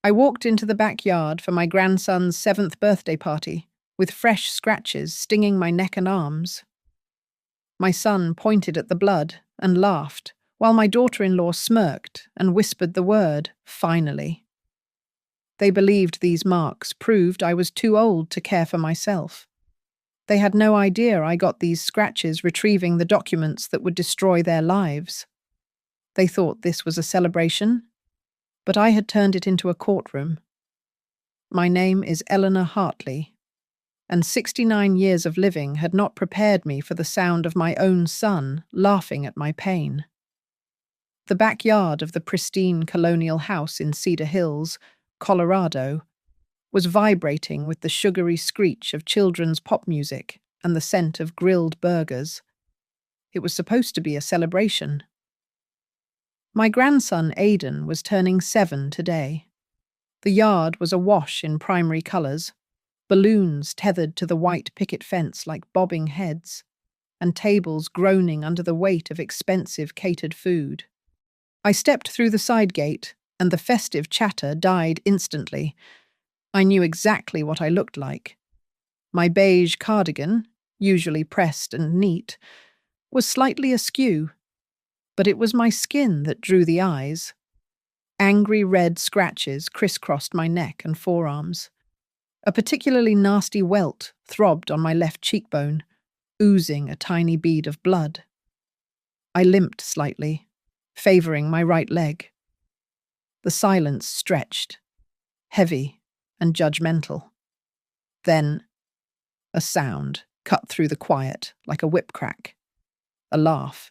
I walked into the backyard for my grandson's 7th birthday party, with fresh scratches stinging my neck and arms. My son pointed at the blood and laughed, while my daughter-in-law smirked and whispered the word, "Finally." They believed these marks proved I was too old to care for myself. They had no idea I got these scratches retrieving the documents that would destroy their lives. They thought this was a celebration, but I had turned it into a courtroom. My name is Eleanor Hartley, and 69 years of living had not prepared me for the sound of my own son laughing at my pain. The backyard of the pristine colonial house in Cedar Hills, Colorado, was vibrating with the sugary screech of children's pop music and the scent of grilled burgers. It was supposed to be a celebration. My grandson Aidan was turning 7 today. The yard was awash in primary colours, balloons tethered to the white picket fence like bobbing heads, and tables groaning under the weight of expensive catered food. I stepped through the side gate, and the festive chatter died instantly. I knew exactly what I looked like. My beige cardigan, usually pressed and neat, was slightly askew, but it was my skin that drew the eyes. Angry red scratches crisscrossed my neck and forearms. A particularly nasty welt throbbed on my left cheekbone, oozing a tiny bead of blood. I limped slightly, favouring my right leg. The silence stretched, heavy and judgmental. Then, a sound cut through the quiet like a whip crack. A laugh.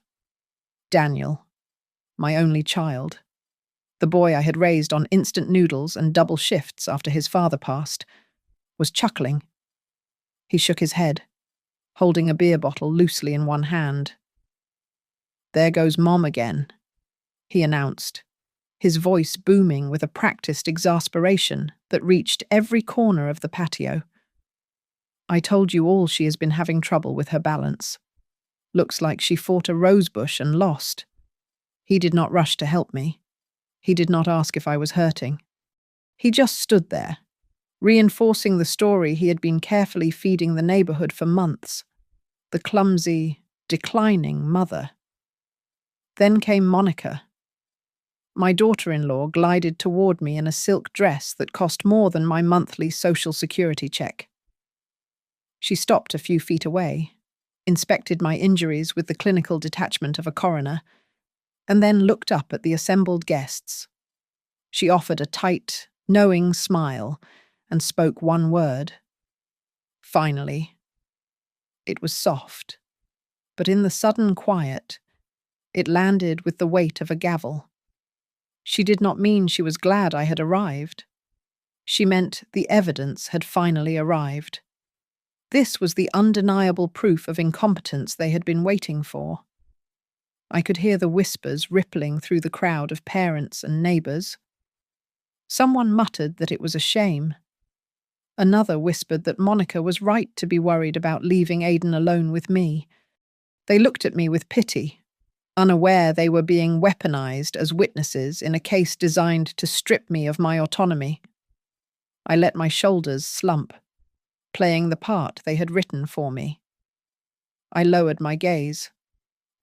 Daniel, my only child, the boy I had raised on instant noodles and double shifts after his father passed, was chuckling. He shook his head, holding a beer bottle loosely in one hand. "There goes Mom again," he announced, his voice booming with a practiced exasperation that reached every corner of the patio. "I told you all she has been having trouble with her balance. Looks like she fought a rosebush and lost." He did not rush to help me. He did not ask if I was hurting. He just stood there, reinforcing the story he had been carefully feeding the neighborhood for months. The clumsy, declining mother. Then came Monica. My daughter-in-law glided toward me in a silk dress that cost more than my monthly Social Security check. She stopped a few feet away, inspected my injuries with the clinical detachment of a coroner, and then looked up at the assembled guests. She offered a tight, knowing smile and spoke one word. "Finally." It was soft, but in the sudden quiet, it landed with the weight of a gavel. She did not mean she was glad I had arrived. She meant the evidence had finally arrived. This was the undeniable proof of incompetence they had been waiting for. I could hear the whispers rippling through the crowd of parents and neighbours. Someone muttered that it was a shame. Another whispered that Monica was right to be worried about leaving Aidan alone with me. They looked at me with pity, unaware they were being weaponized as witnesses in a case designed to strip me of my autonomy. I let my shoulders slump, playing the part they had written for me. I lowered my gaze,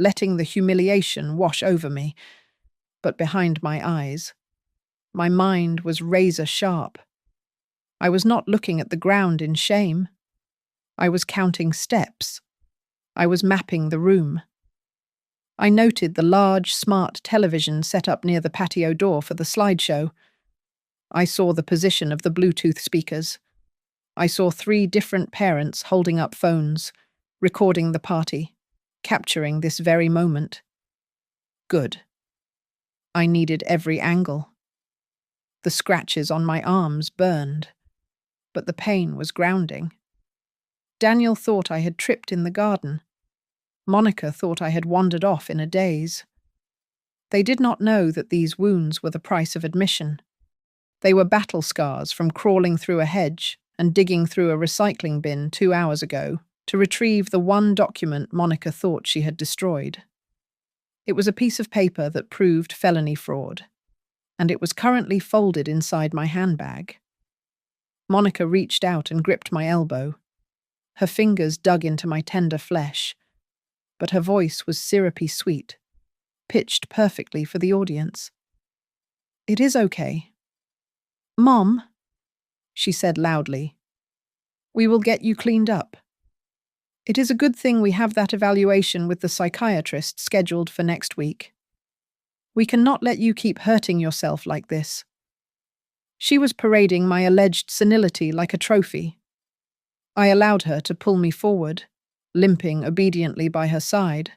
letting the humiliation wash over me, but behind my eyes, my mind was razor sharp. I was not looking at the ground in shame. I was counting steps. I was mapping the room. I noted the large, smart television set up near the patio door for the slideshow. I saw the position of the Bluetooth speakers. I saw 3 different parents holding up phones, recording the party, capturing this very moment. Good. I needed every angle. The scratches on my arms burned, but the pain was grounding. Daniel thought I had tripped in the garden. Monica thought I had wandered off in a daze. They did not know that these wounds were the price of admission. They were battle scars from crawling through a hedge and digging through a recycling bin 2 hours ago to retrieve the one document Monica thought she had destroyed. It was a piece of paper that proved felony fraud. and it was currently folded inside my handbag. Monica reached out and gripped my elbow. Her fingers dug into my tender flesh, but her voice was syrupy sweet, pitched perfectly for the audience. "It is okay. Mom," she said loudly, "we will get you cleaned up. It is a good thing we have that evaluation with the psychiatrist scheduled for next week. We cannot let you keep hurting yourself like this." She was parading my alleged senility like a trophy. I allowed her to pull me forward, limping obediently by her side.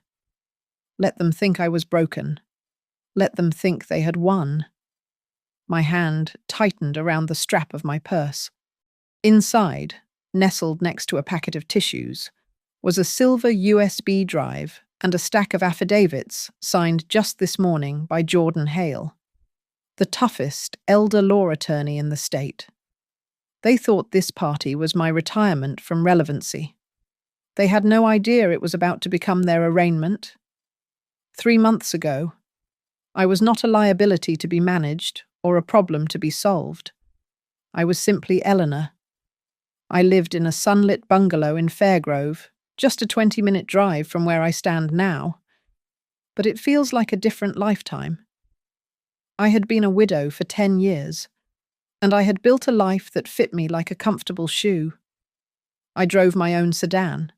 Let them think I was broken. Let them think they had won. My hand tightened around the strap of my purse. Inside, nestled next to a packet of tissues, was a silver USB drive and a stack of affidavits signed just this morning by Jordan Hale, the toughest elder law attorney in the state. They thought this party was my retirement from relevancy. They had no idea it was about to become their arraignment. 3 months ago, I was not a liability to be managed or a problem to be solved. I was simply Eleanor. I lived in a sunlit bungalow in Fairgrove, just a 20-minute drive from where I stand now. But it feels like a different lifetime. I had been a widow for 10 years, and I had built a life that fit me like a comfortable shoe. I drove my own sedan.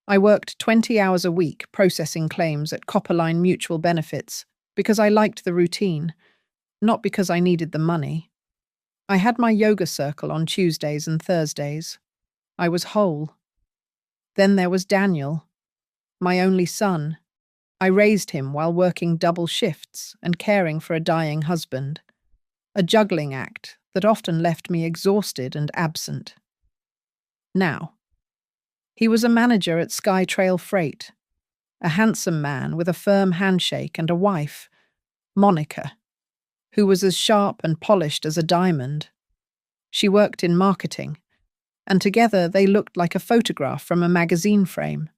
I worked 20 hours a week processing claims at Copperline Mutual Benefits because I liked the routine, not because I needed the money. I had my yoga circle on Tuesdays and Thursdays. I was whole. Then there was Daniel, my only son. I raised him while working double shifts and caring for a dying husband, a juggling act that often left me exhausted and absent. Now, he was a manager at SkyTrail Freight, a handsome man with a firm handshake and a wife, Monica, who was as sharp and polished as a diamond. She worked in marketing, and together they looked like a photograph from a magazine frame.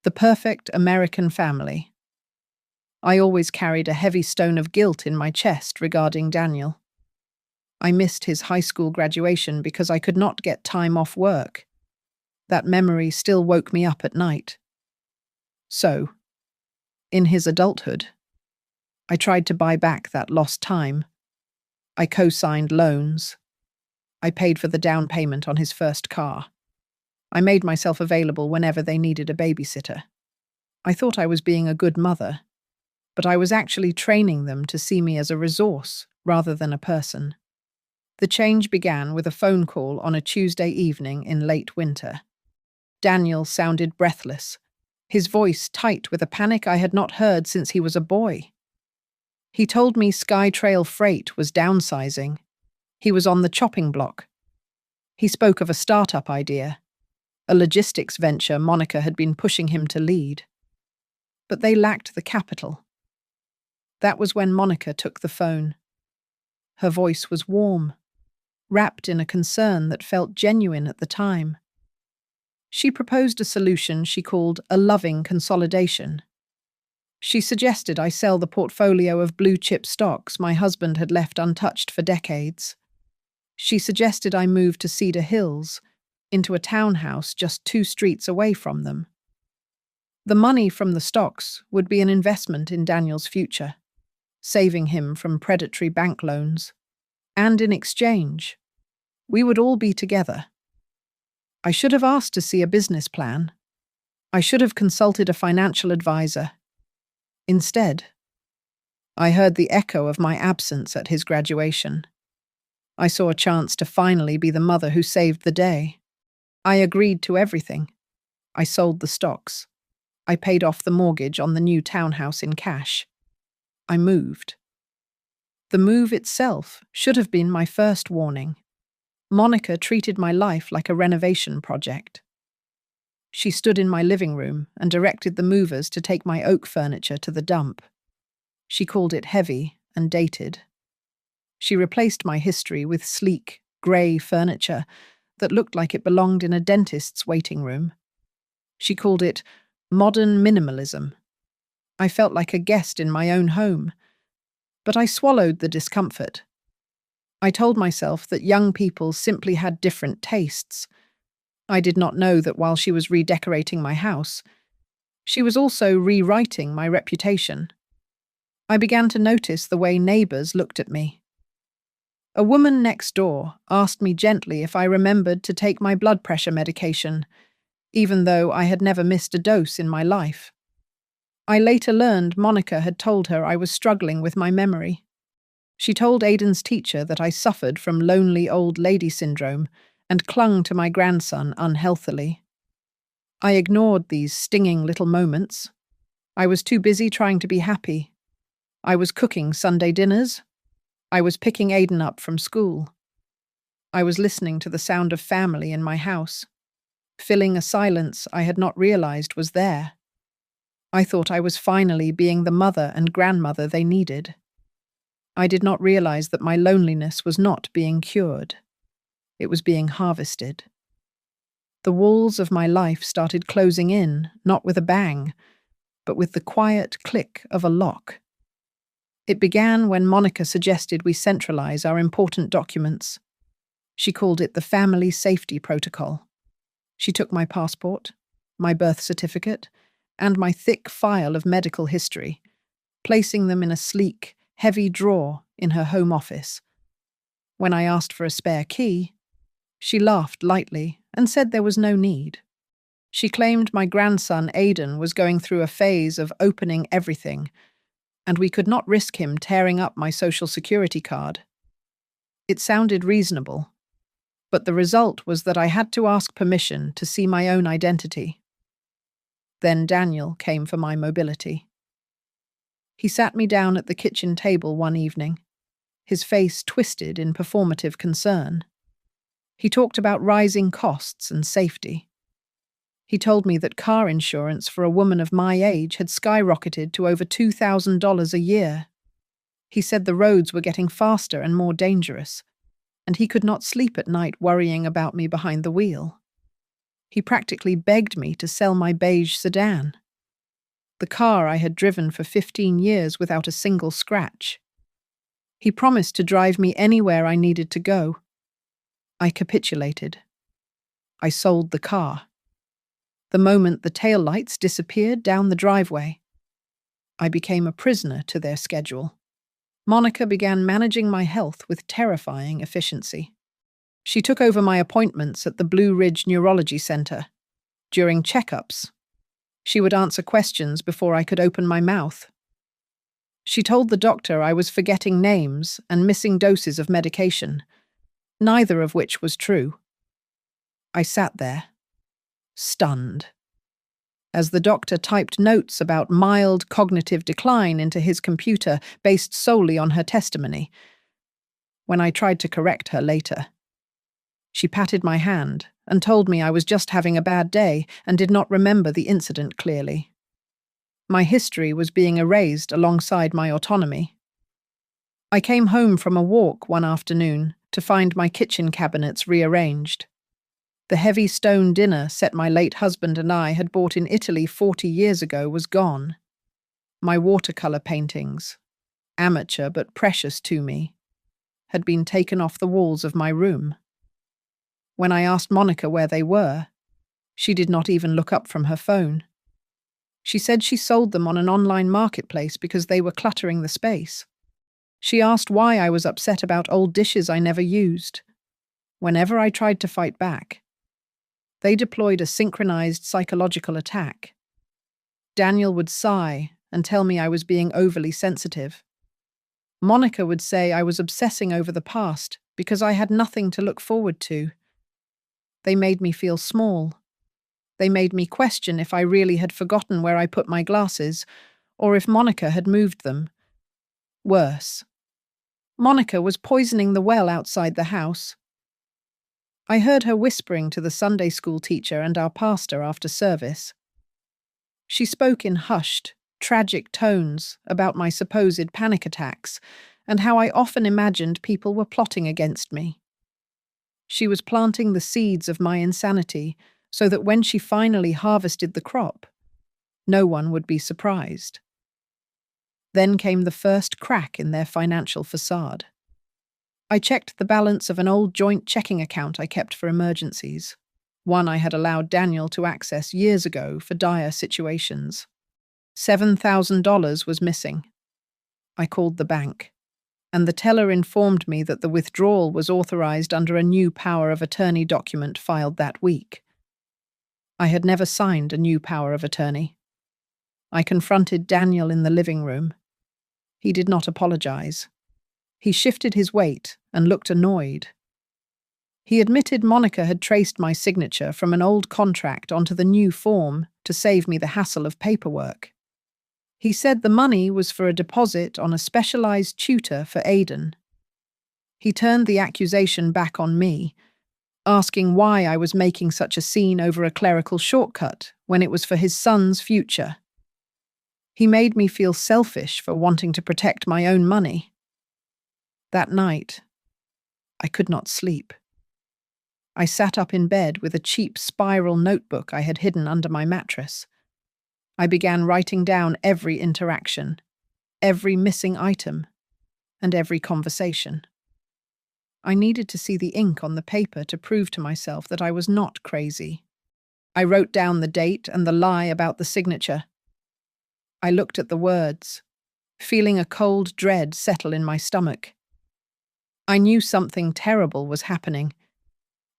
The perfect American family. I always carried a heavy stone of guilt in my chest regarding Daniel. I missed his high school graduation because I could not get time off work. That memory still woke me up at night. So, in his adulthood, I tried to buy back that lost time. I co-signed loans. I paid for the down payment on his first car. I made myself available whenever they needed a babysitter. I thought I was being a good mother, but I was actually training them to see me as a resource rather than a person. The change began with a phone call on a Tuesday evening in late winter. Daniel sounded breathless, his voice tight with a panic I had not heard since he was a boy. He told me SkyTrail Freight was downsizing. He was on the chopping block. He spoke of a startup idea, a logistics venture Monica had been pushing him to lead. But they lacked the capital. That was when Monica took the phone. Her voice was warm, wrapped in a concern that felt genuine at the time. She proposed a solution she called a loving consolidation. She suggested I sell the portfolio of blue-chip stocks my husband had left untouched for decades. She suggested I move to Cedar Hills, into a townhouse just 2 streets away from them. The money from the stocks would be an investment in Daniel's future, saving him from predatory bank loans. And in exchange, we would all be together. I should have asked to see a business plan. I should have consulted a financial advisor. Instead, I heard the echo of my absence at his graduation. I saw a chance to finally be the mother who saved the day. I agreed to everything. I sold the stocks. I paid off the mortgage on the new townhouse in cash. I moved. The move itself should have been my first warning. Monica treated my life like a renovation project. She stood in my living room and directed the movers to take my oak furniture to the dump. She called it heavy and dated. She replaced my history with sleek, grey furniture that looked like it belonged in a dentist's waiting room. She called it modern minimalism. I felt like a guest in my own home. but I swallowed the discomfort. I told myself that young people simply had different tastes. I did not know that while she was redecorating my house, she was also rewriting my reputation. I began to notice the way neighbors looked at me. A woman next door asked me gently if I remembered to take my blood pressure medication, even though I had never missed a dose in my life. I later learned Monica had told her I was struggling with my memory. She told Aidan's teacher that I suffered from lonely old lady syndrome and clung to my grandson unhealthily. I ignored these stinging little moments. I was too busy trying to be happy. I was cooking Sunday dinners. I was picking Aidan up from school. I was listening to the sound of family in my house, filling a silence I had not realized was there. I thought I was finally being the mother and grandmother they needed. I did not realize that my loneliness was not being cured. It was being harvested. The walls of my life started closing in, not with a bang, but with the quiet click of a lock. It began when Monica suggested we centralize our important documents. She called it the Family Safety Protocol. She took my passport, my birth certificate, and my thick file of medical history, placing them in a sleek, heavy drawer in her home office. When I asked for a spare key, she laughed lightly and said there was no need. She claimed my grandson Aidan was going through a phase of opening everything, and we could not risk him tearing up my social security card. It sounded reasonable, but the result was that I had to ask permission to see my own identity. Then Daniel came for my mobility. He sat me down at the kitchen table one evening, his face twisted in performative concern. He talked about rising costs and safety. He told me that car insurance for a woman of my age had skyrocketed to over $2,000 a year. He said the roads were getting faster and more dangerous, and he could not sleep at night worrying about me behind the wheel. He practically begged me to sell my beige sedan, the car I had driven for 15 years without a single scratch. He promised to drive me anywhere I needed to go. I capitulated. I sold the car. The moment the taillights disappeared down the driveway, I became a prisoner to their schedule. Monica began managing my health with terrifying efficiency. She took over my appointments at the Blue Ridge Neurology Center. During checkups, she would answer questions before I could open my mouth. She told the doctor I was forgetting names and missing doses of medication, neither of which was true. I sat there, stunned, as the doctor typed notes about mild cognitive decline into his computer based solely on her testimony. When I tried to correct her later, she patted my hand and told me I was just having a bad day and did not remember the incident clearly. My history was being erased alongside my autonomy. I came home from a walk one afternoon to find my kitchen cabinets rearranged. The heavy stone dinner set my late husband and I had bought in Italy 40 years ago was gone. My watercolor paintings, amateur but precious to me, had been taken off the walls of my room. When I asked Monica where they were, she did not even look up from her phone. She said she sold them on an online marketplace because they were cluttering the space. She asked why I was upset about old dishes I never used. Whenever I tried to fight back, they deployed a synchronized psychological attack. Daniel would sigh and tell me I was being overly sensitive. Monica would say I was obsessing over the past because I had nothing to look forward to. They made me feel small. They made me question if I really had forgotten where I put my glasses, or if Monica had moved them. Worse, Monica was poisoning the well outside the house. I heard her whispering to the Sunday school teacher and our pastor after service. She spoke in hushed, tragic tones about my supposed panic attacks and how I often imagined people were plotting against me. She was planting the seeds of my insanity so that when she finally harvested the crop, no one would be surprised. Then came the first crack in their financial facade. I checked the balance of an old joint checking account I kept for emergencies, one I had allowed Daniel to access years ago for dire situations. $7,000 was missing. I called the bank, and the teller informed me that the withdrawal was authorized under a new power of attorney document filed that week. I had never signed a new power of attorney. I confronted Daniel in the living room. He did not apologize. He shifted his weight and looked annoyed. He admitted Monica had traced my signature from an old contract onto the new form to save me the hassle of paperwork. He said the money was for a deposit on a specialized tutor for Aidan. He turned the accusation back on me, asking why I was making such a scene over a clerical shortcut when it was for his son's future. He made me feel selfish for wanting to protect my own money. That night, I could not sleep. I sat up in bed with a cheap spiral notebook I had hidden under my mattress. I began writing down every interaction, every missing item, and every conversation. I needed to see the ink on the paper to prove to myself that I was not crazy. I wrote down the date and the lie about the signature. I looked at the words, feeling a cold dread settle in my stomach. I knew something terrible was happening,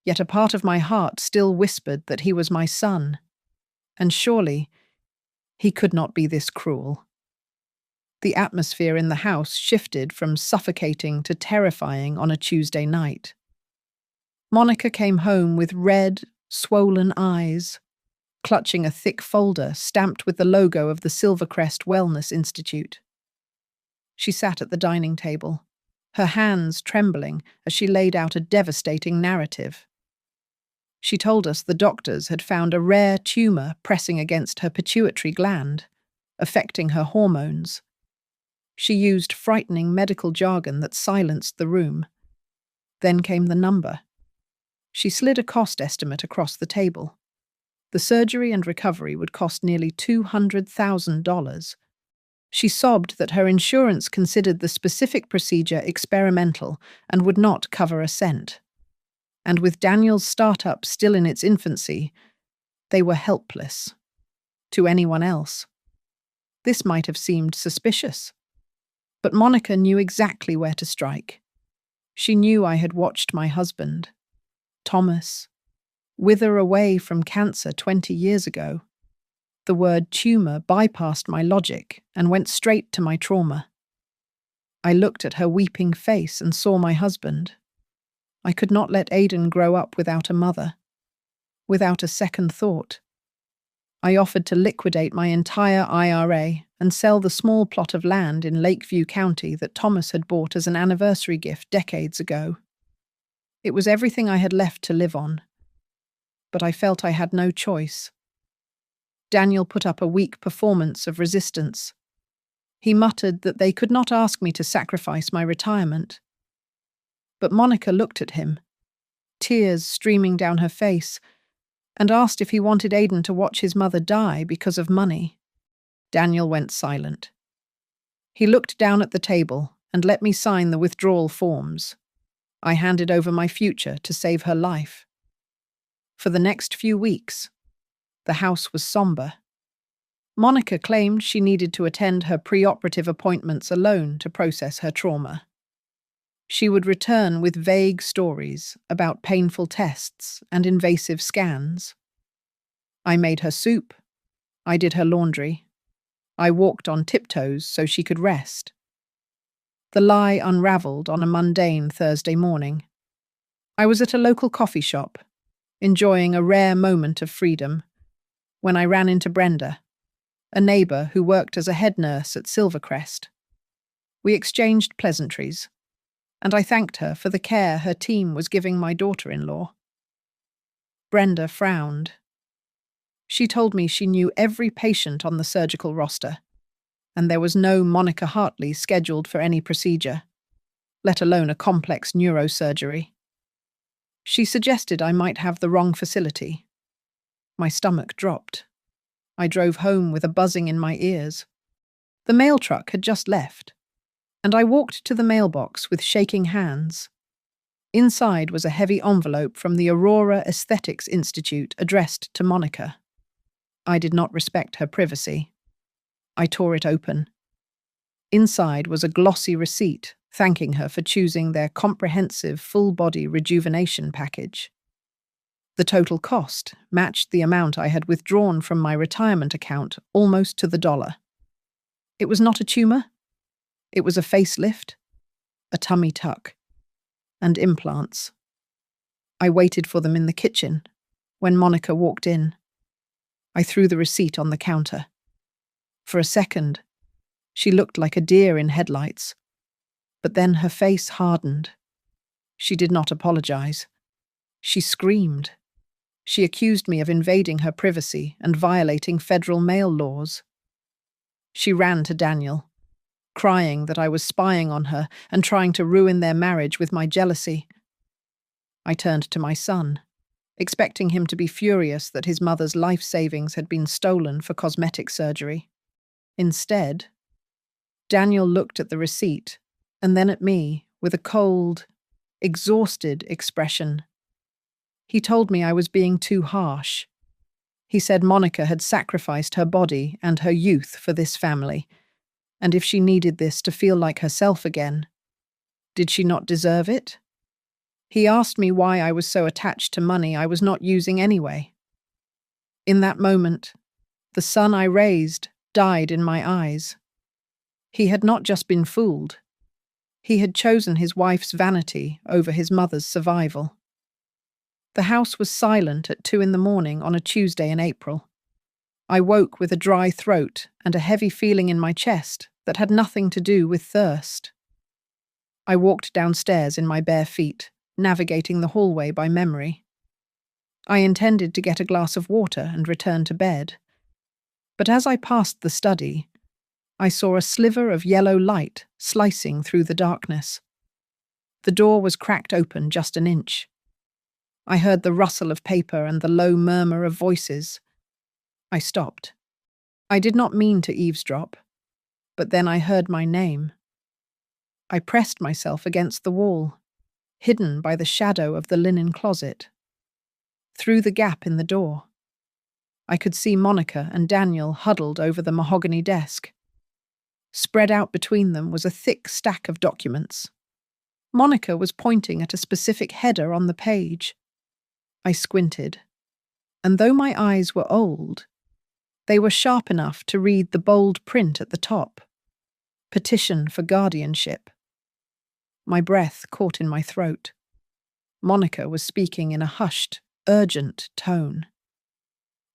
yet a part of my heart still whispered that he was my son, and surely he could not be this cruel. The atmosphere in the house shifted from suffocating to terrifying on a Tuesday night. Monica came home with red, swollen eyes, clutching a thick folder stamped with the logo of the Silvercrest Wellness Institute. She sat at the dining table, her hands trembling as she laid out a devastating narrative. She told us the doctors had found a rare tumor pressing against her pituitary gland, affecting her hormones. She used frightening medical jargon that silenced the room. Then came the number. She slid a cost estimate across the table. The surgery and recovery would cost nearly $200,000. She sobbed that her insurance considered the specific procedure experimental and would not cover a cent. And with Daniel's startup still in its infancy, they were helpless. To anyone else, this might have seemed suspicious. But Monica knew exactly where to strike. She knew I had watched my husband, Thomas, wither away from cancer 20 years ago. The word tumor bypassed my logic and went straight to my trauma. I looked at her weeping face and saw my husband. I could not let Aidan grow up without a mother, without a second thought. I offered to liquidate my entire IRA and sell the small plot of land in Lakeview County that Thomas had bought as an anniversary gift decades ago. It was everything I had left to live on, but I felt I had no choice. Daniel put up a weak performance of resistance. He muttered that they could not ask me to sacrifice my retirement. But Monica looked at him, tears streaming down her face, and asked if he wanted Aidan to watch his mother die because of money. Daniel went silent. He looked down at the table and let me sign the withdrawal forms. I handed over my future to save her life. For the next few weeks, the house was somber. Monica claimed she needed to attend her preoperative appointments alone to process her trauma. She would return with vague stories about painful tests and invasive scans. I made her soup. I did her laundry. I walked on tiptoes so she could rest. The lie unraveled on a mundane Thursday morning. I was at a local coffee shop, enjoying a rare moment of freedom, when I ran into Brenda, a neighbour who worked as a head nurse at Silvercrest. We exchanged pleasantries, and I thanked her for the care her team was giving my daughter-in-law. Brenda frowned. She told me she knew every patient on the surgical roster, and there was no Monica Hartley scheduled for any procedure, let alone a complex neurosurgery. She suggested I might have the wrong facility. My stomach dropped. I drove home with a buzzing in my ears. The mail truck had just left, and I walked to the mailbox with shaking hands. Inside was a heavy envelope from the Aurora Aesthetics Institute addressed to Monica. I did not respect her privacy. I tore it open. Inside was a glossy receipt thanking her for choosing their comprehensive full-body rejuvenation package. The total cost matched the amount I had withdrawn from my retirement account almost to the dollar. It was not a tumor. It was a facelift, a tummy tuck, and implants. I waited for them in the kitchen when Monica walked in. I threw the receipt on the counter. For a second, she looked like a deer in headlights, but then her face hardened. She did not apologize. She screamed. She accused me of invading her privacy and violating federal mail laws. She ran to Daniel, crying that I was spying on her and trying to ruin their marriage with my jealousy. I turned to my son, expecting him to be furious that his mother's life savings had been stolen for cosmetic surgery. Instead, Daniel looked at the receipt and then at me with a cold, exhausted expression. He told me I was being too harsh. He said Monica had sacrificed her body and her youth for this family, and if she needed this to feel like herself again, did she not deserve it? He asked me why I was so attached to money I was not using anyway. In that moment, the son I raised died in my eyes. He had not just been fooled. He had chosen his wife's vanity over his mother's survival. The house was silent at 2 a.m. on a Tuesday in April. I woke with a dry throat and a heavy feeling in my chest that had nothing to do with thirst. I walked downstairs in my bare feet, navigating the hallway by memory. I intended to get a glass of water and return to bed. But as I passed the study, I saw a sliver of yellow light slicing through the darkness. The door was cracked open just an inch. I heard the rustle of paper and the low murmur of voices. I stopped. I did not mean to eavesdrop, but then I heard my name. I pressed myself against the wall, hidden by the shadow of the linen closet. Through the gap in the door, I could see Monica and Daniel huddled over the mahogany desk. Spread out between them was a thick stack of documents. Monica was pointing at a specific header on the page. I squinted, and though my eyes were old, they were sharp enough to read the bold print at the top. Petition for guardianship. My breath caught in my throat. Monica was speaking in a hushed, urgent tone.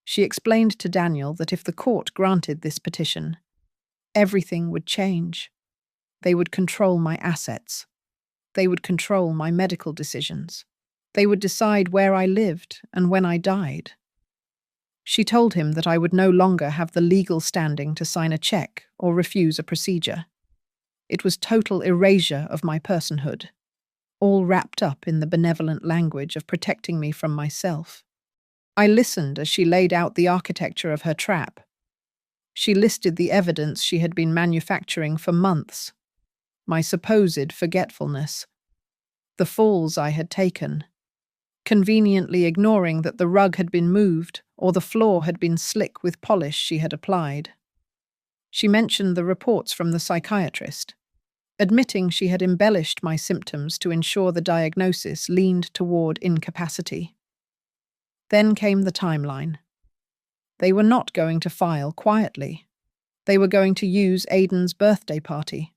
She explained to Daniel that if the court granted this petition, everything would change. They would control my assets. They would control my medical decisions. They would decide where I lived and when I died. She told him that I would no longer have the legal standing to sign a check or refuse a procedure. It was total erasure of my personhood, all wrapped up in the benevolent language of protecting me from myself. I listened as she laid out the architecture of her trap. She listed the evidence she had been manufacturing for months. My supposed forgetfulness. The falls I had taken. Conveniently ignoring that the rug had been moved or the floor had been slick with polish she had applied. She mentioned the reports from the psychiatrist, admitting she had embellished my symptoms to ensure the diagnosis leaned toward incapacity. Then came the timeline. They were not going to file quietly. They were going to use Aiden's birthday party.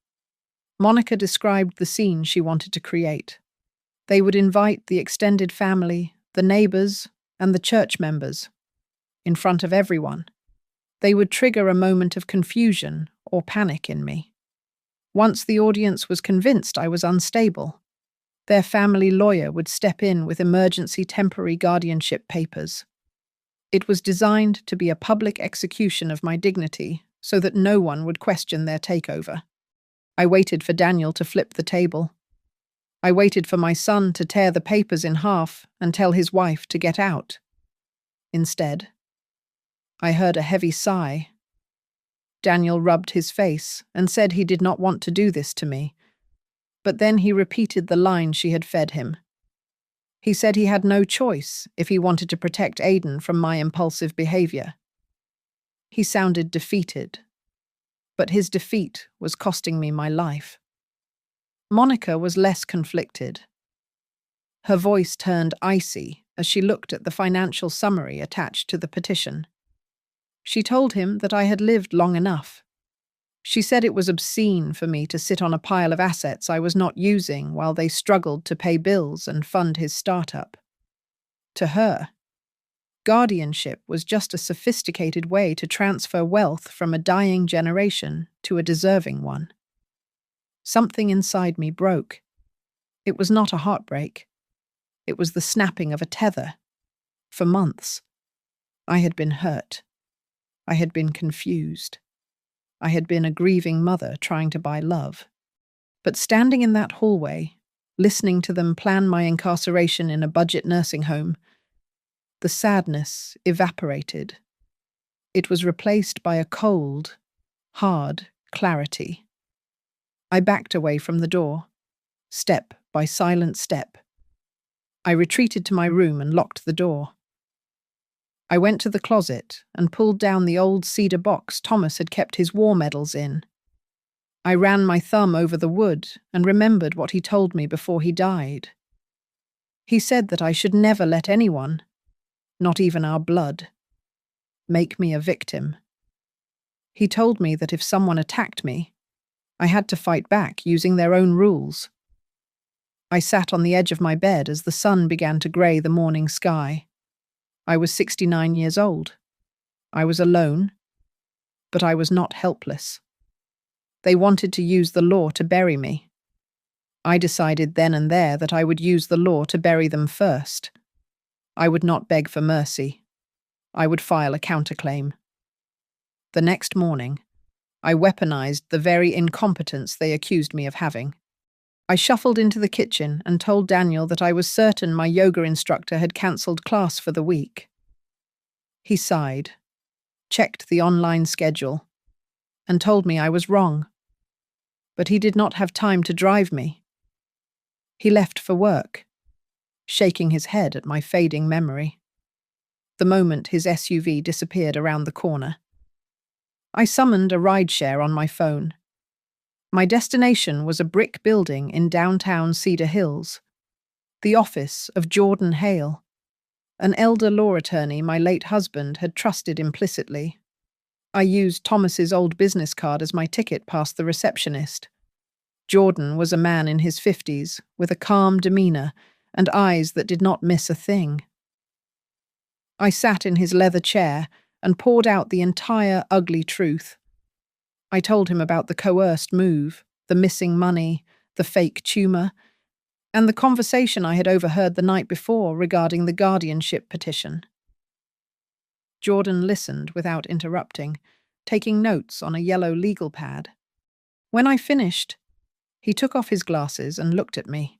Monica described the scene she wanted to create. They would invite the extended family, the neighbors, and the church members. In front of everyone. They would trigger a moment of confusion or panic in me. Once the audience was convinced I was unstable, their family lawyer would step in with emergency temporary guardianship papers. It was designed to be a public execution of my dignity so that no one would question their takeover. I waited for Daniel to flip the table. I waited for my son to tear the papers in half and tell his wife to get out. Instead, I heard a heavy sigh. Daniel rubbed his face and said he did not want to do this to me. But then he repeated the line she had fed him. He said he had no choice if he wanted to protect Aidan from my impulsive behavior. He sounded defeated, but his defeat was costing me my life. Monica was less conflicted. Her voice turned icy as she looked at the financial summary attached to the petition. She told him that I had lived long enough. She said it was obscene for me to sit on a pile of assets I was not using while they struggled to pay bills and fund his startup. To her, guardianship was just a sophisticated way to transfer wealth from a dying generation to a deserving one. Something inside me broke. It was not a heartbreak. It was the snapping of a tether. For months, I had been hurt. I had been confused. I had been a grieving mother trying to buy love. But standing in that hallway, listening to them plan my incarceration in a budget nursing home, the sadness evaporated. It was replaced by a cold, hard clarity. I backed away from the door, step by silent step. I retreated to my room and locked the door. I went to the closet and pulled down the old cedar box Thomas had kept his war medals in. I ran my thumb over the wood and remembered what he told me before he died. He said that I should never let anyone, not even our blood, make me a victim. He told me that if someone attacked me, I had to fight back using their own rules. I sat on the edge of my bed as the sun began to grey the morning sky. I was 69 years old. I was alone, but I was not helpless. They wanted to use the law to bury me. I decided then and there that I would use the law to bury them first. I would not beg for mercy. I would file a counterclaim. The next morning, I weaponized the very incompetence they accused me of having. I shuffled into the kitchen and told Daniel that I was certain my yoga instructor had cancelled class for the week. He sighed, checked the online schedule, and told me I was wrong. But he did not have time to drive me. He left for work, shaking his head at my fading memory. The moment his SUV disappeared around the corner, I summoned a rideshare on my phone. My destination was a brick building in downtown Cedar Hills, the office of Jordan Hale, an elder law attorney my late husband had trusted implicitly. I used Thomas's old business card as my ticket past the receptionist. Jordan was a man in his 50s, with a calm demeanor and eyes that did not miss a thing. I sat in his leather chair and poured out the entire ugly truth. I told him about the coerced move, the missing money, the fake tumor, and the conversation I had overheard the night before regarding the guardianship petition. Jordan listened without interrupting, taking notes on a yellow legal pad. When I finished, he took off his glasses and looked at me.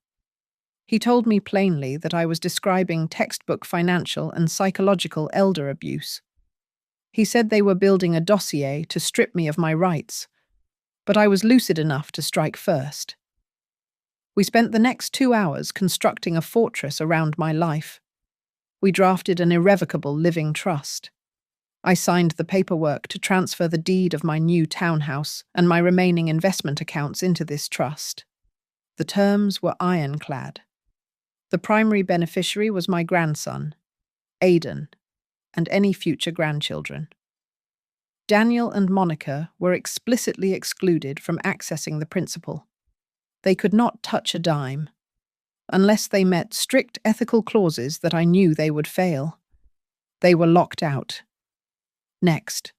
He told me plainly that I was describing textbook financial and psychological elder abuse. He said they were building a dossier to strip me of my rights, but I was lucid enough to strike first. We spent the next 2 hours constructing a fortress around my life. We drafted an irrevocable living trust. I signed the paperwork to transfer the deed of my new townhouse and my remaining investment accounts into this trust. The terms were ironclad. The primary beneficiary was my grandson, Aidan, and any future grandchildren. Daniel and Monica were explicitly excluded from accessing the principal. They could not touch a dime, unless they met strict ethical clauses that I knew they would fail. They were locked out. Next,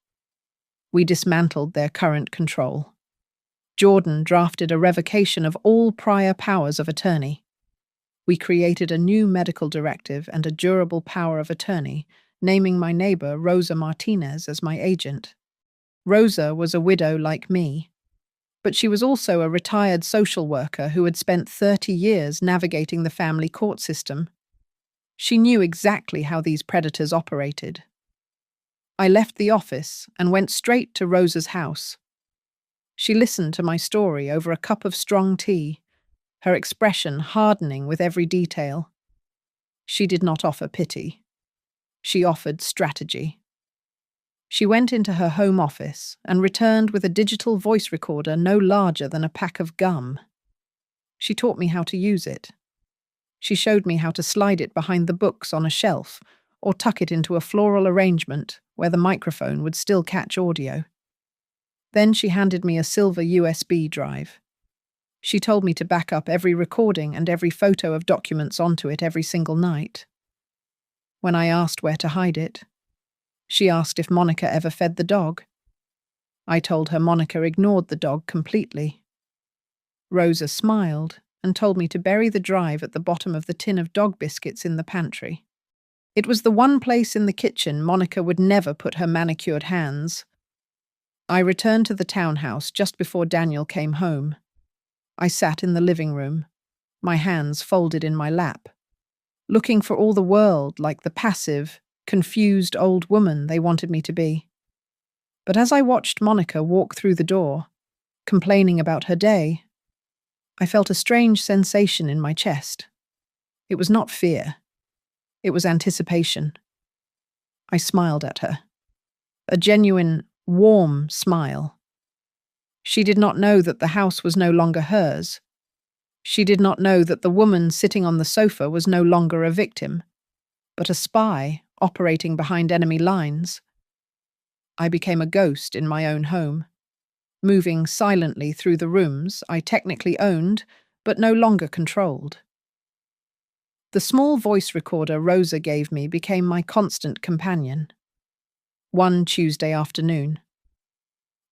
we dismantled their current control. Jordan drafted a revocation of all prior powers of attorney. We created a new medical directive and a durable power of attorney, naming my neighbor Rosa Martinez as my agent. Rosa was a widow like me, but she was also a retired social worker who had spent 30 years navigating the family court system. She knew exactly how these predators operated. I left the office and went straight to Rosa's house. She listened to my story over a cup of strong tea, her expression hardening with every detail. She did not offer pity. She offered strategy. She went into her home office and returned with a digital voice recorder no larger than a pack of gum. She taught me how to use it. She showed me how to slide it behind the books on a shelf or tuck it into a floral arrangement where the microphone would still catch audio. Then she handed me a silver USB drive. She told me to back up every recording and every photo of documents onto it every single night. When I asked where to hide it, she asked if Monica ever fed the dog. I told her Monica ignored the dog completely. Rosa smiled and told me to bury the drive at the bottom of the tin of dog biscuits in the pantry. It was the one place in the kitchen Monica would never put her manicured hands. I returned to the townhouse just before Daniel came home. I sat in the living room, my hands folded in my lap, looking for all the world like the passive, confused old woman they wanted me to be. But as I watched Monica walk through the door, complaining about her day, I felt a strange sensation in my chest. It was not fear. It was anticipation. I smiled at her. A genuine, warm smile. She did not know that the house was no longer hers. She did not know that the woman sitting on the sofa was no longer a victim, but a spy operating behind enemy lines. I became a ghost in my own home, moving silently through the rooms I technically owned, but no longer controlled. The small voice recorder Rosa gave me became my constant companion. One Tuesday afternoon,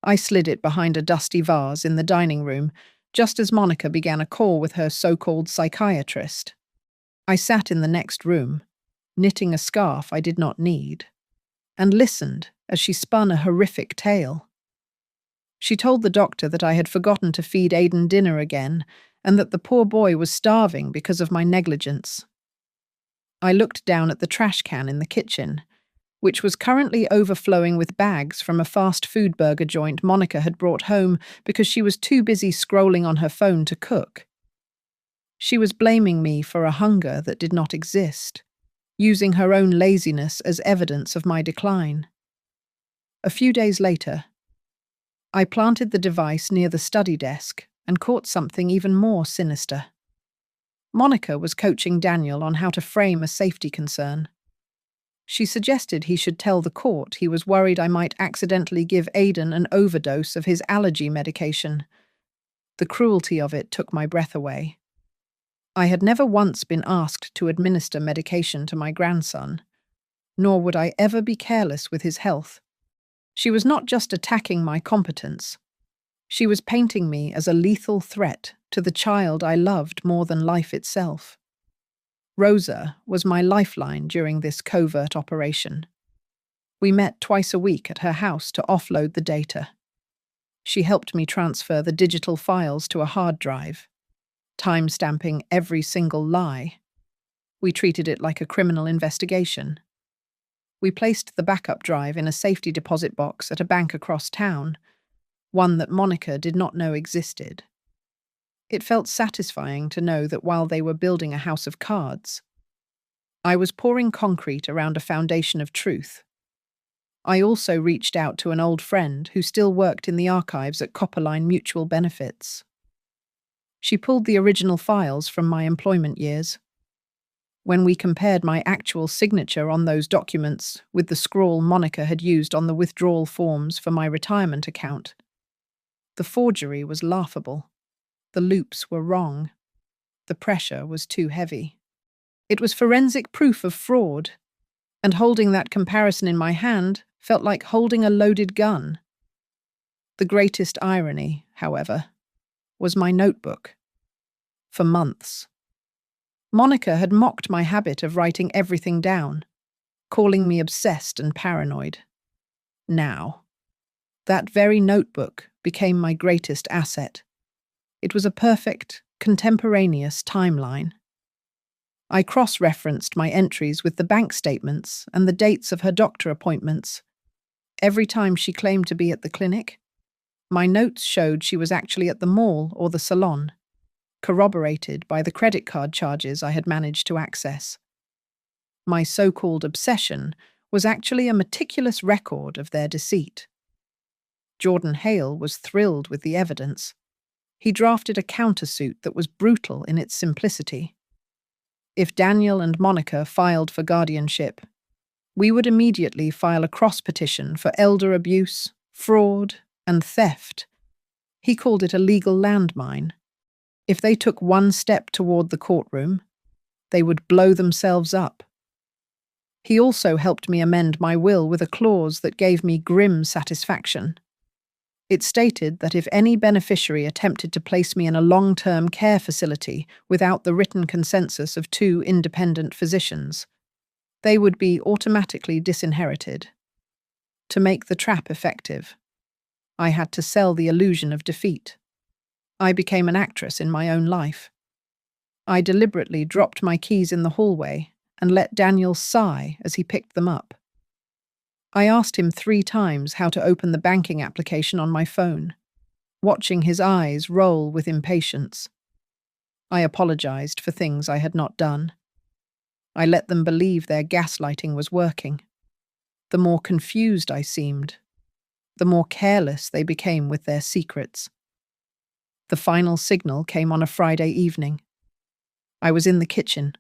I slid it behind a dusty vase in the dining room, just as Monica began a call with her so-called psychiatrist. I sat in the next room, knitting a scarf I did not need, and listened as she spun a horrific tale. She told the doctor that I had forgotten to feed Aiden dinner again, and that the poor boy was starving because of my negligence. I looked down at the trash can in the kitchen, which was currently overflowing with bags from a fast food burger joint Monica had brought home because she was too busy scrolling on her phone to cook. She was blaming me for a hunger that did not exist, using her own laziness as evidence of my decline. A few days later, I planted the device near the study desk and caught something even more sinister. Monica was coaching Daniel on how to frame a safety concern. She suggested he should tell the court he was worried I might accidentally give Aiden an overdose of his allergy medication. The cruelty of it took my breath away. I had never once been asked to administer medication to my grandson, nor would I ever be careless with his health. She was not just attacking my competence. She was painting me as a lethal threat to the child I loved more than life itself. Rosa was my lifeline during this covert operation. We met twice a week at her house to offload the data. She helped me transfer the digital files to a hard drive, time-stamping every single lie. We treated it like a criminal investigation. We placed the backup drive in a safety deposit box at a bank across town, one that Monica did not know existed. It felt satisfying to know that while they were building a house of cards, I was pouring concrete around a foundation of truth. I also reached out to an old friend who still worked in the archives at Copperline Mutual Benefits. She pulled the original files from my employment years. When we compared my actual signature on those documents with the scrawl Monica had used on the withdrawal forms for my retirement account, the forgery was laughable. The loops were wrong. The pressure was too heavy. It was forensic proof of fraud, and holding that comparison in my hand felt like holding a loaded gun. The greatest irony, however, was my notebook. For months, Monica had mocked my habit of writing everything down, calling me obsessed and paranoid. Now, that very notebook became my greatest asset. It was a perfect, contemporaneous timeline. I cross-referenced my entries with the bank statements and the dates of her doctor appointments, Every time she claimed to be at the clinic, my notes showed she was actually at the mall or the salon, corroborated by the credit card charges I had managed to access. My so-called obsession was actually a meticulous record of their deceit. Jordan Hale was thrilled with the evidence. He drafted a countersuit that was brutal in its simplicity. If Daniel and Monica filed for guardianship, we would immediately file a cross-petition for elder abuse, fraud, and theft. He called it a legal landmine. If they took one step toward the courtroom, they would blow themselves up. He also helped me amend my will with a clause that gave me grim satisfaction. It stated that if any beneficiary attempted to place me in a long-term care facility without the written consensus of two independent physicians, they would be automatically disinherited. To make the trap effective, I had to sell the illusion of defeat. I became an actress in my own life. I deliberately dropped my keys in the hallway and let Daniel sigh as he picked them up. I asked him 3 times how to open the banking application on my phone, watching his eyes roll with impatience. I apologized for things I had not done. I let them believe their gaslighting was working. The more confused I seemed, the more careless they became with their secrets. The final signal came on a Friday evening. I was in the kitchen,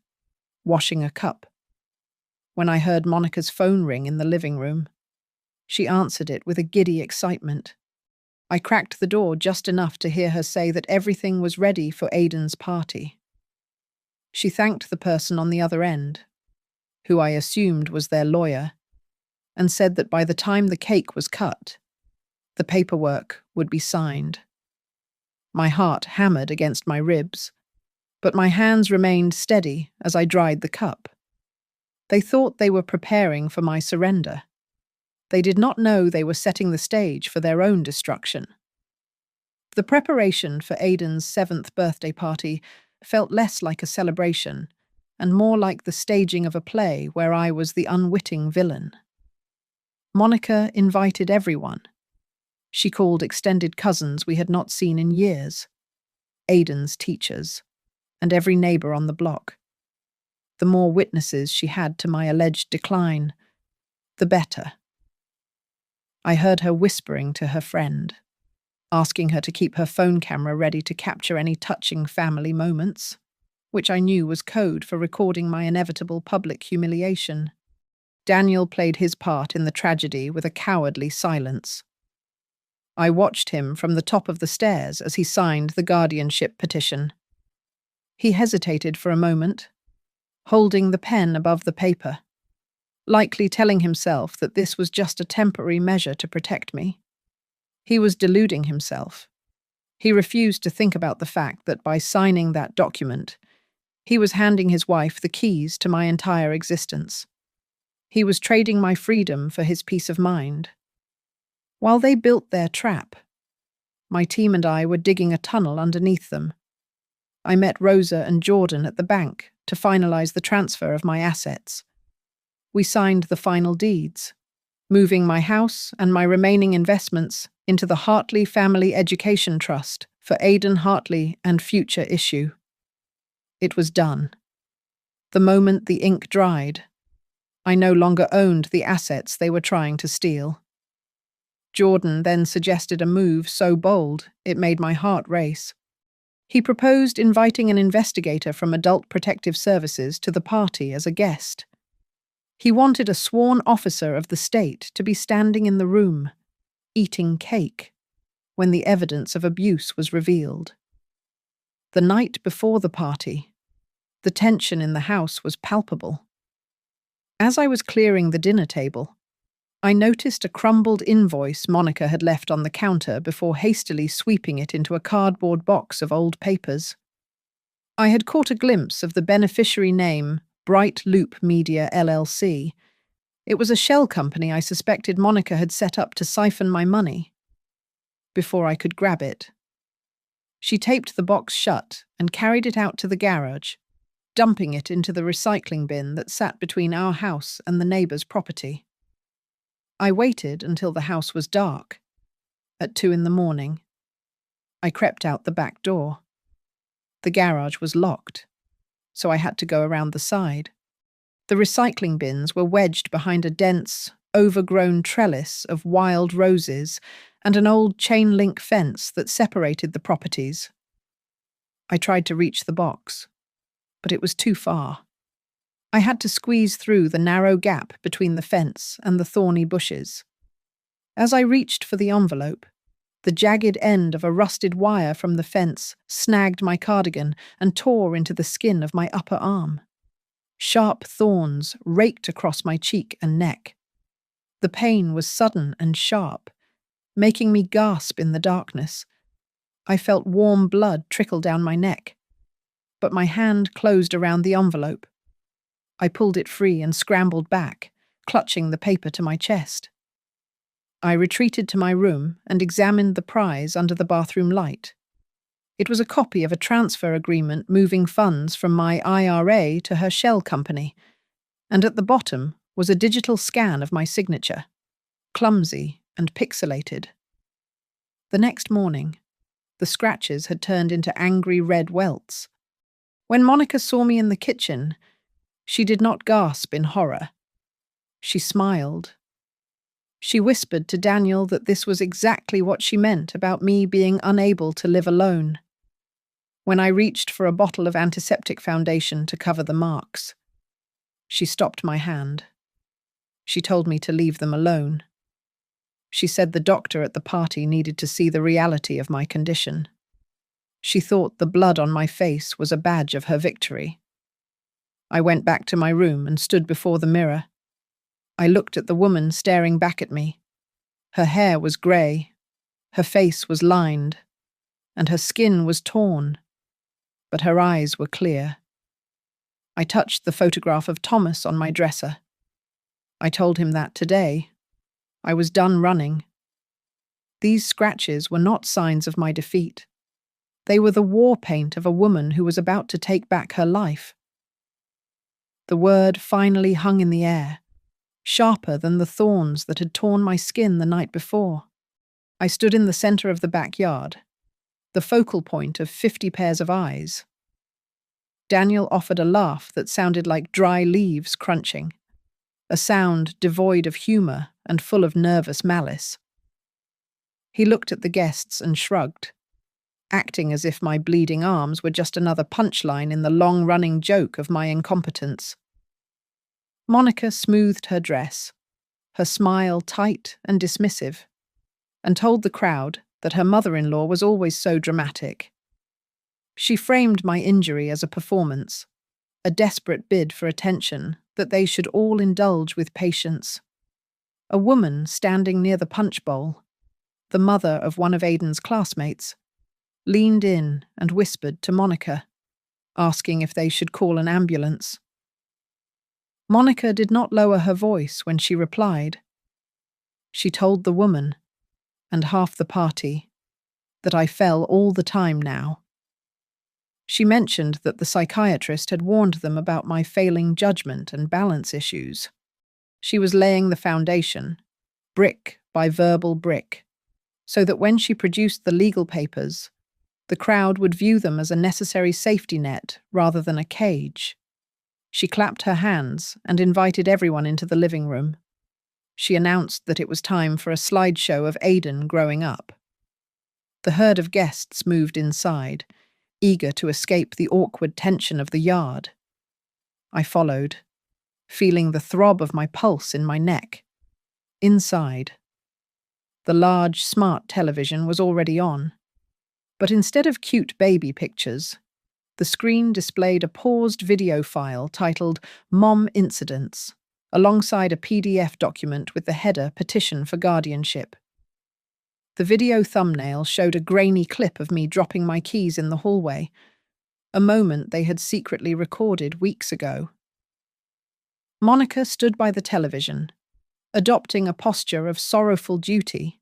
washing a cup, when I heard Monica's phone ring in the living room. She answered it with a giddy excitement. I cracked the door just enough to hear her say that everything was ready for Aidan's party. She thanked the person on the other end, who I assumed was their lawyer, and said that by the time the cake was cut, the paperwork would be signed. My heart hammered against my ribs, but my hands remained steady as I dried the cup. They thought they were preparing for my surrender. They did not know they were setting the stage for their own destruction. The preparation for Aidan's 7th birthday party felt less like a celebration and more like the staging of a play where I was the unwitting villain. Monica invited everyone. She called extended cousins we had not seen in years, Aidan's teachers, and every neighbour on the block. The more witnesses she had to my alleged decline, the better. I heard her whispering to her friend, asking her to keep her phone camera ready to capture any touching family moments, which I knew was code for recording my inevitable public humiliation. Daniel played his part in the tragedy with a cowardly silence. I watched him from the top of the stairs as he signed the guardianship petition. He hesitated for a moment, holding the pen above the paper, likely telling himself that this was just a temporary measure to protect me. He was deluding himself. He refused to think about the fact that by signing that document, he was handing his wife the keys to my entire existence. He was trading my freedom for his peace of mind. While they built their trap, my team and I were digging a tunnel underneath them. I met Rosa and Jordan at the bank to finalize the transfer of my assets. We signed the final deeds, moving my house and my remaining investments into the Hartley Family Education Trust for Aidan Hartley and future issue. It was done. The moment the ink dried, I no longer owned the assets they were trying to steal. Jordan then suggested a move so bold it made my heart race. He proposed inviting an investigator from Adult Protective Services to the party as a guest. He wanted a sworn officer of the state to be standing in the room, eating cake, when the evidence of abuse was revealed. The night before the party, the tension in the house was palpable. As I was clearing the dinner table, I noticed a crumbled invoice Monica had left on the counter before hastily sweeping it into a cardboard box of old papers. I had caught a glimpse of the beneficiary name, Bright Loop Media LLC. It was a shell company I suspected Monica had set up to siphon my money. Before I could grab it, she taped the box shut and carried it out to the garage, dumping it into the recycling bin that sat between our house and the neighbour's property. I waited until the house was dark. At 2 in the morning, I crept out the back door. The garage was locked, so I had to go around the side. The recycling bins were wedged behind a dense, overgrown trellis of wild roses and an old chain-link fence that separated the properties. I tried to reach the box, but it was too far. I had to squeeze through the narrow gap between the fence and the thorny bushes. As I reached for the envelope, the jagged end of a rusted wire from the fence snagged my cardigan and tore into the skin of my upper arm. Sharp thorns raked across my cheek and neck. The pain was sudden and sharp, making me gasp in the darkness. I felt warm blood trickle down my neck, but my hand closed around the envelope. I pulled it free and scrambled back, clutching the paper to my chest. I retreated to my room and examined the prize under the bathroom light. It was a copy of a transfer agreement moving funds from my IRA to her shell company, and at the bottom was a digital scan of my signature, clumsy and pixelated. The next morning, the scratches had turned into angry red welts. When Monica saw me in the kitchen, she did not gasp in horror. She smiled. She whispered to Daniel that this was exactly what she meant about me being unable to live alone. When I reached for a bottle of antiseptic foundation to cover the marks, she stopped my hand. She told me to leave them alone. She said the doctor at the party needed to see the reality of my condition. She thought the blood on my face was a badge of her victory. I went back to my room and stood before the mirror. I looked at the woman staring back at me. Her hair was grey, her face was lined, and her skin was torn, but her eyes were clear. I touched the photograph of Thomas on my dresser. I told him that today I was done running. These scratches were not signs of my defeat. They were the war paint of a woman who was about to take back her life. The word finally hung in the air, sharper than the thorns that had torn my skin the night before. I stood in the center of the backyard, the focal point of 50 pairs of eyes. Daniel offered a laugh that sounded like dry leaves crunching, a sound devoid of humor and full of nervous malice. He looked at the guests and shrugged, acting as if my bleeding arms were just another punchline in the long-running joke of my incompetence. Monica smoothed her dress, her smile tight and dismissive, and told the crowd that her mother-in-law was always so dramatic. She framed my injury as a performance, a desperate bid for attention that they should all indulge with patience. A woman standing near the punch bowl, the mother of one of Aidan's classmates, leaned in and whispered to Monica, asking if they should call an ambulance. Monica did not lower her voice when she replied. She told the woman, and half the party, that I fell all the time now. She mentioned that the psychiatrist had warned them about my failing judgment and balance issues. She was laying the foundation, brick by verbal brick, so that when she produced the legal papers, the crowd would view them as a necessary safety net rather than a cage. She clapped her hands and invited everyone into the living room. She announced that it was time for a slideshow of Aidan growing up. The herd of guests moved inside, eager to escape the awkward tension of the yard. I followed, feeling the throb of my pulse in my neck. Inside, the large, smart television was already on, but instead of cute baby pictures, the screen displayed a paused video file titled Mom Incidents, alongside a PDF document with the header Petition for Guardianship. The video thumbnail showed a grainy clip of me dropping my keys in the hallway, a moment they had secretly recorded weeks ago. Monica stood by the television, adopting a posture of sorrowful duty.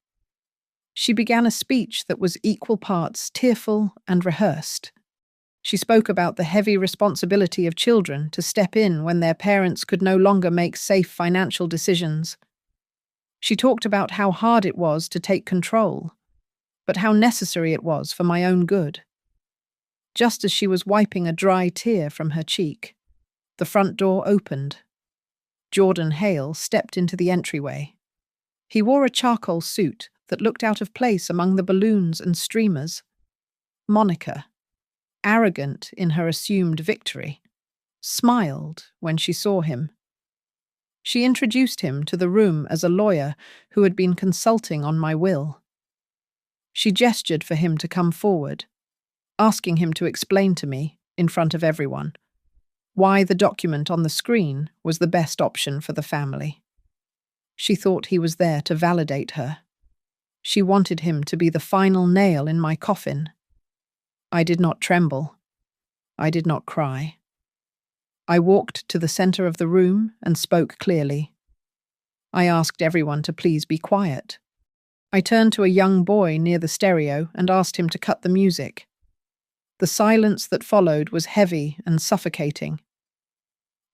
She began a speech that was equal parts tearful and rehearsed. She spoke about the heavy responsibility of children to step in when their parents could no longer make safe financial decisions. She talked about how hard it was to take control, but how necessary it was for my own good. Just as she was wiping a dry tear from her cheek, the front door opened. Jordan Hale stepped into the entryway. He wore a charcoal suit that looked out of place among the balloons and streamers. Monica, arrogant in her assumed victory, smiled when she saw him. She introduced him to the room as a lawyer who had been consulting on my will. She gestured for him to come forward, asking him to explain to me, in front of everyone, why the document on the screen was the best option for the family. She thought he was there to validate her. She wanted him to be the final nail in my coffin. I did not tremble. I did not cry. I walked to the center of the room and spoke clearly. I asked everyone to please be quiet. I turned to a young boy near the stereo and asked him to cut the music. The silence that followed was heavy and suffocating.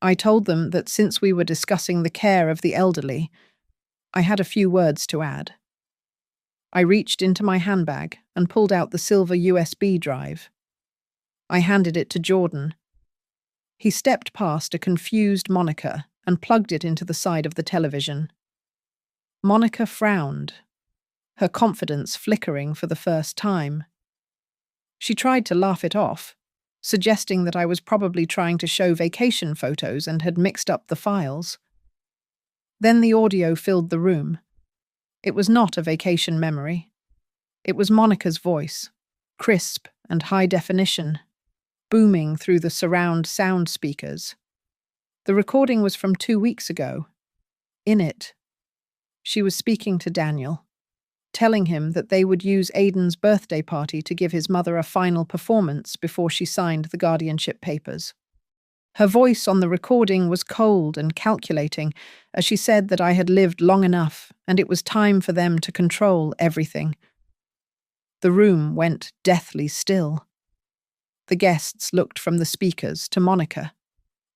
I told them that since we were discussing the care of the elderly, I had a few words to add. I reached into my handbag and pulled out the silver USB drive. I handed it to Jordan. He stepped past a confused Monica and plugged it into the side of the television. Monica frowned, her confidence flickering for the first time. She tried to laugh it off, suggesting that I was probably trying to show vacation photos and had mixed up the files. Then the audio filled the room. It was not a vacation memory. It was Monica's voice, crisp and high definition, booming through the surround sound speakers. The recording was from 2 weeks ago. In it, she was speaking to Daniel, telling him that they would use Aidan's birthday party to give his mother a final performance before she signed the guardianship papers. Her voice on the recording was cold and calculating as she said that I had lived long enough and it was time for them to control everything. The room went deathly still. The guests looked from the speakers to Monica,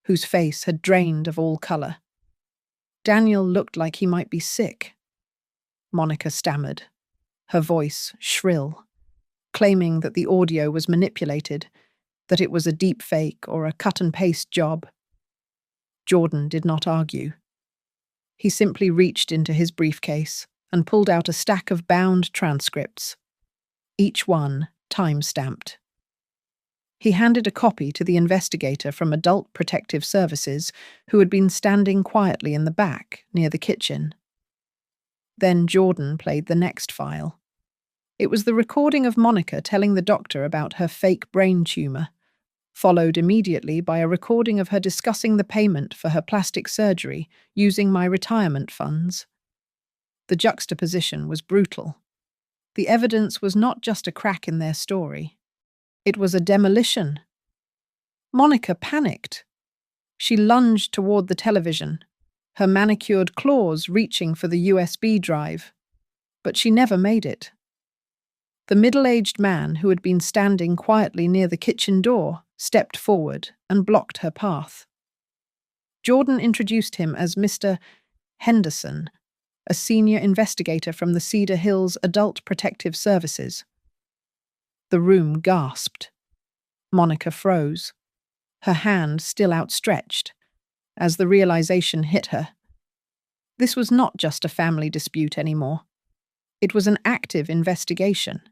whose face had drained of all colour. Daniel looked like he might be sick. Monica stammered, her voice shrill, claiming that the audio was manipulated, that it was a deep fake or a cut-and-paste job. Jordan did not argue. He simply reached into his briefcase and pulled out a stack of bound transcripts, each one time-stamped. He handed a copy to the investigator from Adult Protective Services who had been standing quietly in the back near the kitchen. Then Jordan played the next file. It was the recording of Monica telling the doctor about her fake brain tumour, followed immediately by a recording of her discussing the payment for her plastic surgery using my retirement funds. The juxtaposition was brutal. The evidence was not just a crack in their story. It was a demolition. Monica panicked. She lunged toward the television, her manicured claws reaching for the USB drive, but she never made it. The middle-aged man who had been standing quietly near the kitchen door stepped forward and blocked her path. Jordan introduced him as Mr. Henderson, a senior investigator from the Cedar Hills Adult Protective Services. The room gasped. Monica froze, her hand still outstretched, as the realization hit her. This was not just a family dispute anymore. It was an active investigation.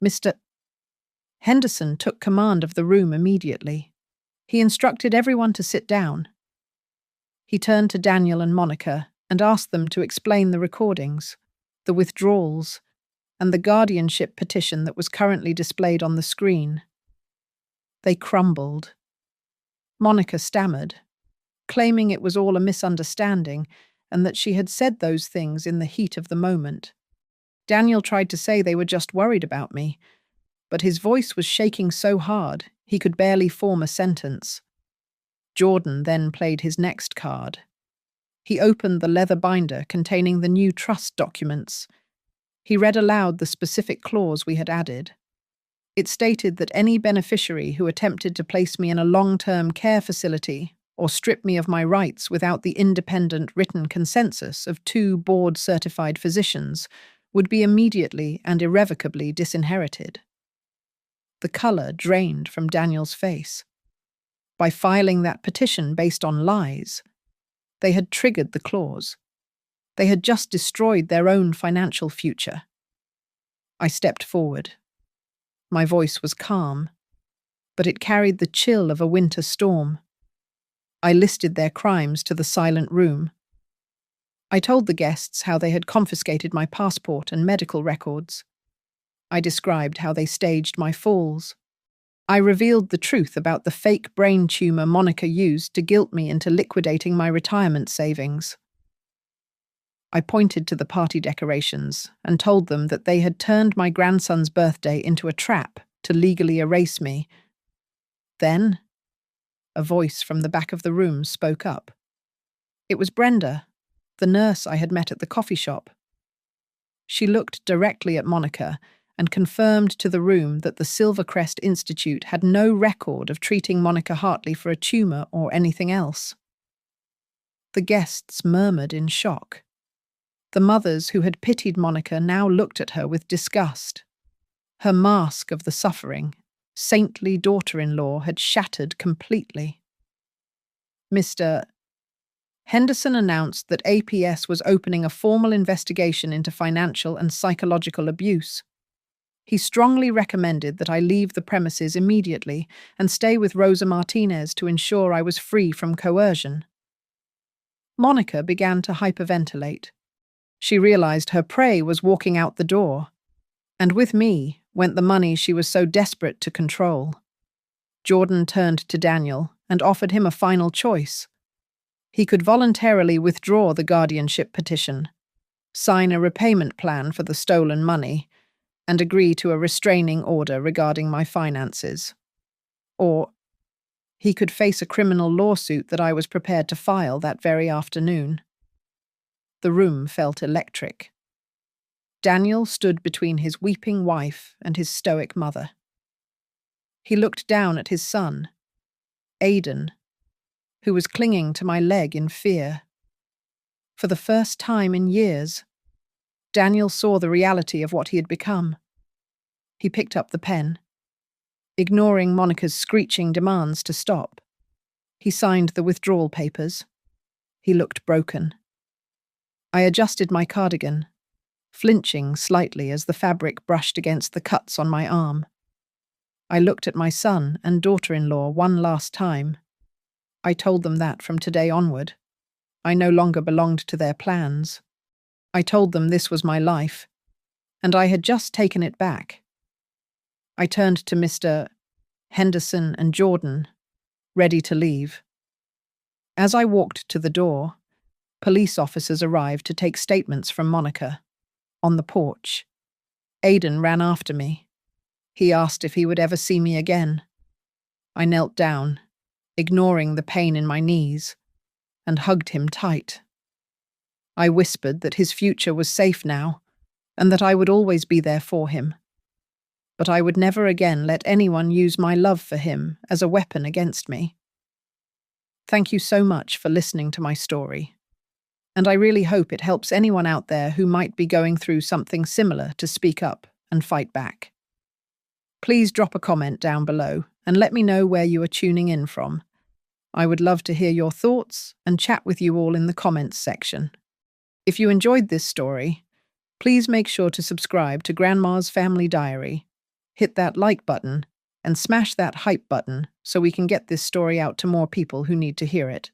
Mr. Henderson took command of the room immediately. He instructed everyone to sit down. He turned to Daniel and Monica and asked them to explain the recordings, the withdrawals, and the guardianship petition that was currently displayed on the screen. They crumbled. Monica stammered, claiming it was all a misunderstanding and that she had said those things in the heat of the moment. Daniel tried to say they were just worried about me, but his voice was shaking so hard he could barely form a sentence. Jordan then played his next card. He opened the leather binder containing the new trust documents. He read aloud the specific clause we had added. It stated that any beneficiary who attempted to place me in a long-term care facility or strip me of my rights without the independent written consensus of two board-certified physicians would be immediately and irrevocably disinherited. The colour drained from Daniel's face. By filing that petition based on lies, they had triggered the clause. They had just destroyed their own financial future. I stepped forward. My voice was calm, but it carried the chill of a winter storm. I listed their crimes to the silent room. I told the guests how they had confiscated my passport and medical records. I described how they staged my falls. I revealed the truth about the fake brain tumour Monica used to guilt me into liquidating my retirement savings. I pointed to the party decorations and told them that they had turned my grandson's birthday into a trap to legally erase me. Then, a voice from the back of the room spoke up. It was Brenda, the nurse I had met at the coffee shop. She looked directly at Monica and confirmed to the room that the Silvercrest Institute had no record of treating Monica Hartley for a tumour or anything else. The guests murmured in shock. The mothers who had pitied Monica now looked at her with disgust. Her mask of the suffering, saintly daughter-in-law had shattered completely. Mr. Henderson announced that APS was opening a formal investigation into financial and psychological abuse. He strongly recommended that I leave the premises immediately and stay with Rosa Martinez to ensure I was free from coercion. Monica began to hyperventilate. She realized her prey was walking out the door, and with me went the money she was so desperate to control. Jordan turned to Daniel and offered him a final choice. He could voluntarily withdraw the guardianship petition, sign a repayment plan for the stolen money, and agree to a restraining order regarding my finances. Or he could face a criminal lawsuit that I was prepared to file that very afternoon. The room felt electric. Daniel stood between his weeping wife and his stoic mother. He looked down at his son, Aidan, who was clinging to my leg in fear. For the first time in years, Daniel saw the reality of what he had become. He picked up the pen. Ignoring Monica's screeching demands to stop, he signed the withdrawal papers. He looked broken. I adjusted my cardigan, flinching slightly as the fabric brushed against the cuts on my arm. I looked at my son and daughter-in-law one last time. I told them that from today onward, I no longer belonged to their plans. I told them this was my life, and I had just taken it back. I turned to Mr. Henderson and Jordan, ready to leave. As I walked to the door, police officers arrived to take statements from Monica. On the porch, Aidan ran after me. He asked if he would ever see me again. I knelt down, ignoring the pain in my knees, and hugged him tight. I whispered that his future was safe now, and that I would always be there for him. But I would never again let anyone use my love for him as a weapon against me. Thank you so much for listening to my story, and I really hope it helps anyone out there who might be going through something similar to speak up and fight back. Please drop a comment down below and let me know where you are tuning in from. I would love to hear your thoughts and chat with you all in the comments section. If you enjoyed this story, please make sure to subscribe to Grandma's Family Diary, hit that like button, and smash that hype button so we can get this story out to more people who need to hear it.